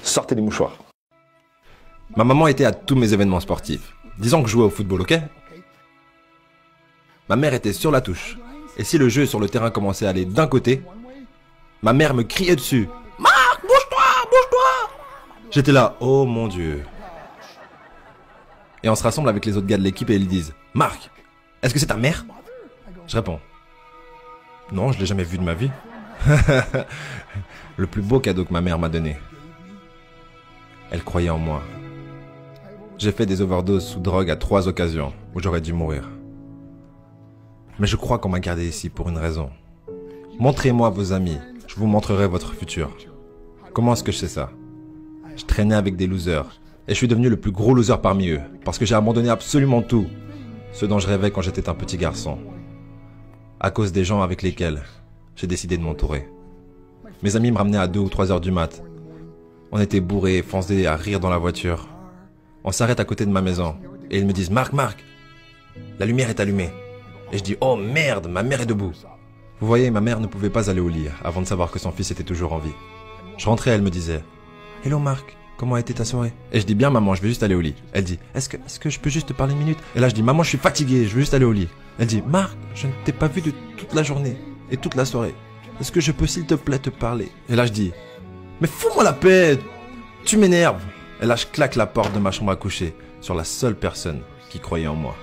sortez les mouchoirs. Ma maman était à tous mes événements sportifs. Disons que je jouais au football, ok? Ma mère était sur la touche. Et si le jeu sur le terrain commençait à aller d'un côté, ma mère me criait dessus. Marc, bouge-toi, bouge-toi! J'étais là, oh mon Dieu. Et on se rassemble avec les autres gars de l'équipe et ils disent, Marc, est-ce que c'est ta mère? Je réponds, non, je l'ai jamais vue de ma vie. Le plus beau cadeau que ma mère m'a donné. Elle croyait en moi. J'ai fait des overdoses sous drogue à 3 occasions où j'aurais dû mourir. Mais je crois qu'on m'a gardé ici pour une raison. Montrez-moi vos amis, je vous montrerai votre futur. Comment est-ce que je sais ça? Je traînais avec des losers et je suis devenu le plus gros loser parmi eux parce que j'ai abandonné absolument tout, ce dont je rêvais quand j'étais un petit garçon. À cause des gens avec lesquels j'ai décidé de m'entourer. Mes amis me ramenaient à 2 ou 3 heures du mat. On était bourrés, foncés à rire dans la voiture. On s'arrête à côté de ma maison et ils me disent « Marc, la lumière est allumée ». Et je dis « Oh merde, ma mère est debout ». Vous voyez, ma mère ne pouvait pas aller au lit avant de savoir que son fils était toujours en vie. Je rentrais, elle me disait « Hello Marc, comment a été ta soirée ?» Et je dis « Bien maman, je vais juste aller au lit ». Elle dit « Est-ce que je peux juste te parler une minute ?» Et là je dis « Maman, je suis fatigué, je veux juste aller au lit ». Elle dit « Marc, je ne t'ai pas vu de toute la journée et toute la soirée. Est-ce que je peux s'il te plaît te parler ?» Et là je dis « Mais fous-moi la paix, tu m'énerves !» Et là je claque la porte de ma chambre à coucher sur la seule personne qui croyait en moi.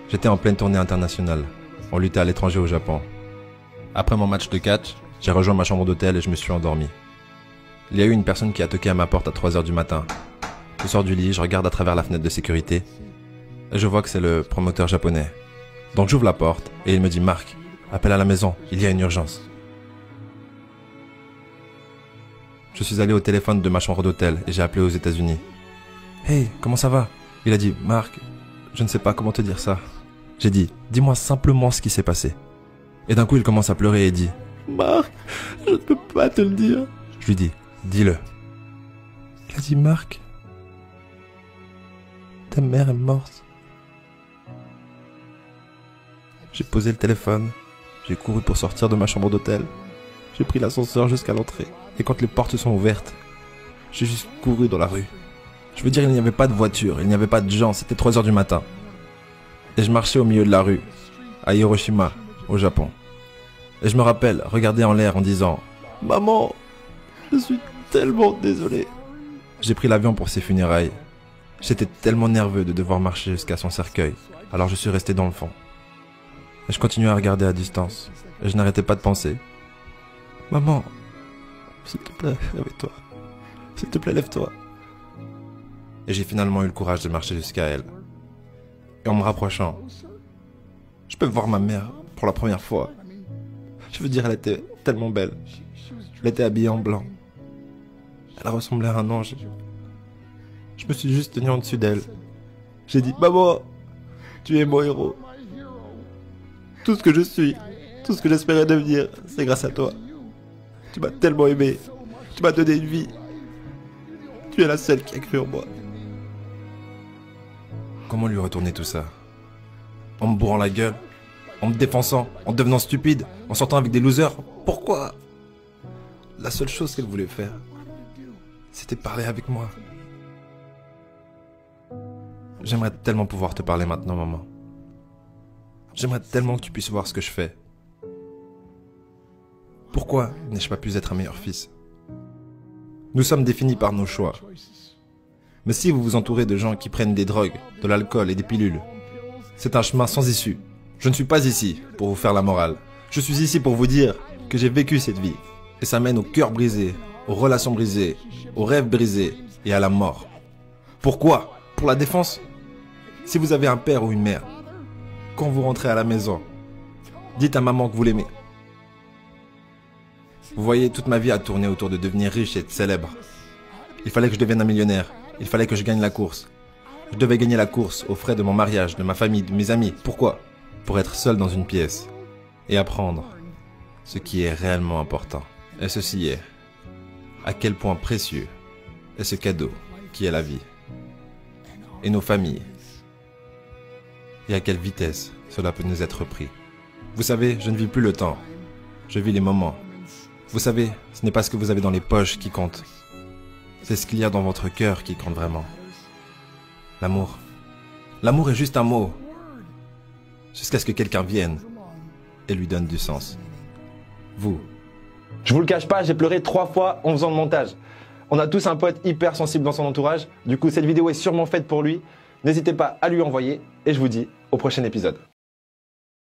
J'étais en pleine tournée internationale. On luttait à l'étranger au Japon. Après mon match de catch, j'ai rejoint ma chambre d'hôtel et je me suis endormi. Il y a eu une personne qui a toqué à ma porte à 3 heures du matin. Je sors du lit, je regarde à travers la fenêtre de sécurité et je vois que c'est le promoteur japonais. Donc j'ouvre la porte et il me dit « Marc, appelle à la maison, il y a une urgence ». Je suis allé au téléphone de ma chambre d'hôtel et j'ai appelé aux États-Unis. « Hey, comment ça va ?» Il a dit « Marc, je ne sais pas comment te dire ça. » J'ai dit « Dis-moi simplement ce qui s'est passé. » Et d'un coup, il commence à pleurer et dit « Marc, je ne peux pas te le dire. » Je lui dis « Dis-le. » Il a dit « Marc, ta mère est morte. » J'ai posé le téléphone, j'ai couru pour sortir de ma chambre d'hôtel. J'ai pris l'ascenseur jusqu'à l'entrée. Et quand les portes sont ouvertes, j'ai juste couru dans la rue. Je veux dire, il n'y avait pas de voiture, il n'y avait pas de gens, c'était 3 heures du matin. Et je marchais au milieu de la rue, à Hiroshima, au Japon. Et je me rappelle regarder en l'air en disant « Maman, je suis tellement désolé. » J'ai pris l'avion pour ses funérailles. J'étais tellement nerveux de devoir marcher jusqu'à son cercueil, alors je suis resté dans le fond. Et je continuais à regarder à distance, et je n'arrêtais pas de penser « Maman, s'il te plaît, réveille-toi. S'il te plaît, lève-toi. » Et j'ai finalement eu le courage de marcher jusqu'à elle. Et en me rapprochant, je peux voir ma mère pour la première fois. Je veux dire, elle était tellement belle. Elle était habillée en blanc. Elle ressemblait à un ange. Je me suis juste tenu en dessus d'elle. J'ai dit, maman, tu es mon héros. Tout ce que je suis, tout ce que j'espérais devenir, c'est grâce à toi. Tu m'as tellement aimé. Tu m'as donné une vie. Tu es la seule qui a cru en moi. Comment lui retourner tout ça? En me bourrant la gueule? En me défonçant? En devenant stupide? En sortant avec des losers? Pourquoi? La seule chose qu'elle voulait faire, c'était parler avec moi. J'aimerais tellement pouvoir te parler maintenant, maman. J'aimerais tellement que tu puisses voir ce que je fais. Pourquoi n'ai-je pas pu être un meilleur fils? Nous sommes définis par nos choix. Mais si vous vous entourez de gens qui prennent des drogues, de l'alcool et des pilules, c'est un chemin sans issue. Je ne suis pas ici pour vous faire la morale. Je suis ici pour vous dire que j'ai vécu cette vie. Et ça mène au cœur brisé, aux relations brisées, aux rêves brisés et à la mort. Pourquoi? Pour la défense? Si vous avez un père ou une mère, quand vous rentrez à la maison, dites à maman que vous l'aimez. Vous voyez, toute ma vie a tourné autour de devenir riche et être célèbre. Il fallait que je devienne un millionnaire. Il fallait que je gagne la course. Je devais gagner la course aux frais de mon mariage, de ma famille, de mes amis. Pourquoi? Pour être seul dans une pièce et apprendre ce qui est réellement important. Et ceci est à quel point précieux est ce cadeau qui est la vie et nos familles et à quelle vitesse cela peut nous être pris. Vous savez, je ne vis plus le temps, je vis les moments. Vous savez, ce n'est pas ce que vous avez dans les poches qui compte, C'est ce qu'il y a dans votre cœur qui compte vraiment. L'amour. L'amour est juste un mot. Jusqu'à ce que quelqu'un vienne et lui donne du sens. Vous. Je vous le cache pas, j'ai pleuré 3 fois en faisant le montage. On a tous un pote hyper sensible dans son entourage. Du coup, cette vidéo est sûrement faite pour lui. N'hésitez pas à lui envoyer et je vous dis au prochain épisode.